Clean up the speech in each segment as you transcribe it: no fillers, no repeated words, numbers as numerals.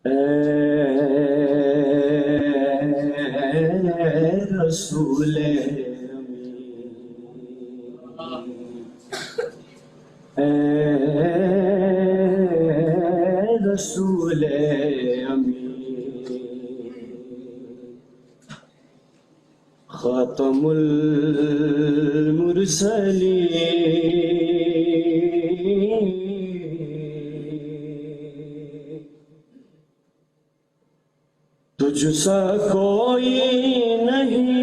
اے رسول اے رسول خاتم المرسلین تجھ سا کوئی نہیں،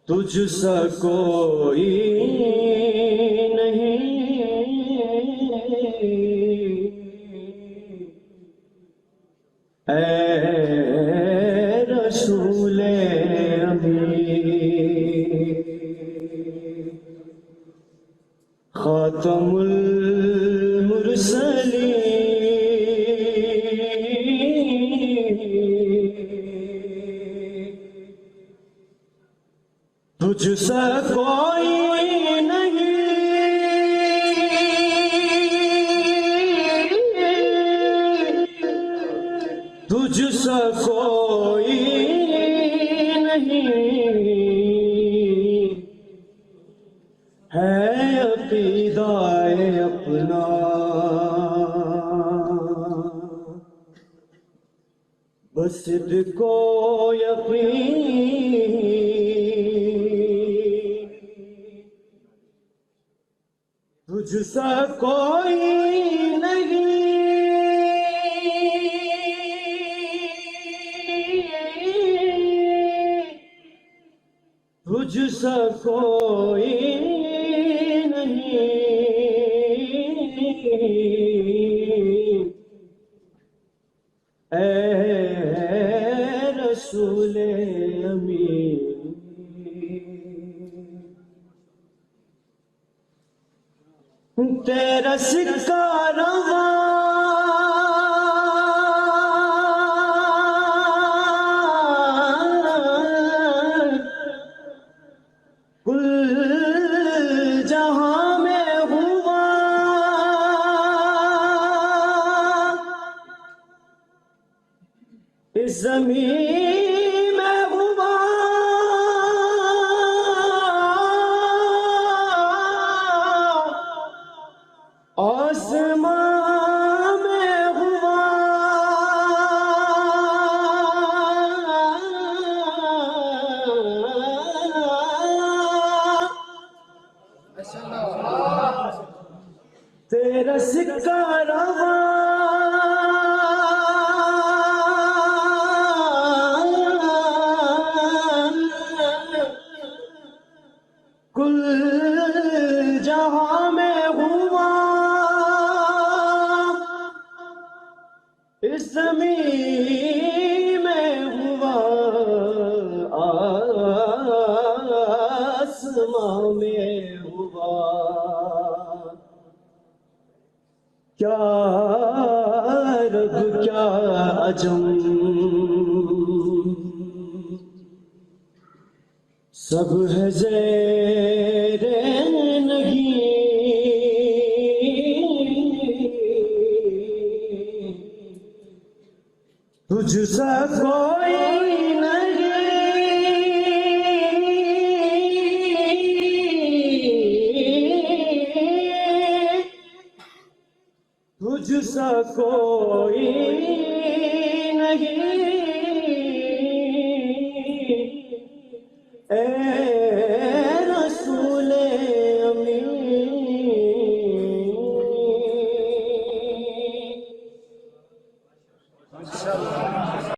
تجھ سا کوئی نہیں، اے رسول امین خاتم المرسلین تجھ سا کوئی نہیں، تجھ سا کوئی نہیں، ہے عقیدہ اپنا بس صدق و یقین، تجھ سا کوئی نہیں، تجھ سا کوئی نہیں، اے رسول امین تیرا سکہ رواں کل جہاں میں ہوا، اس زمین میں ہوا، آسمان میں ہوا، تیرا سکہ رواں کل جہاں میں ہوا، اس زمین میں ہوا، آسمان میں ہوا، کیا رب کیا عجم سب ہے زیر نگیں، تجھ سا کوئی نہیں، تجھ سا کوئی نہیں، اے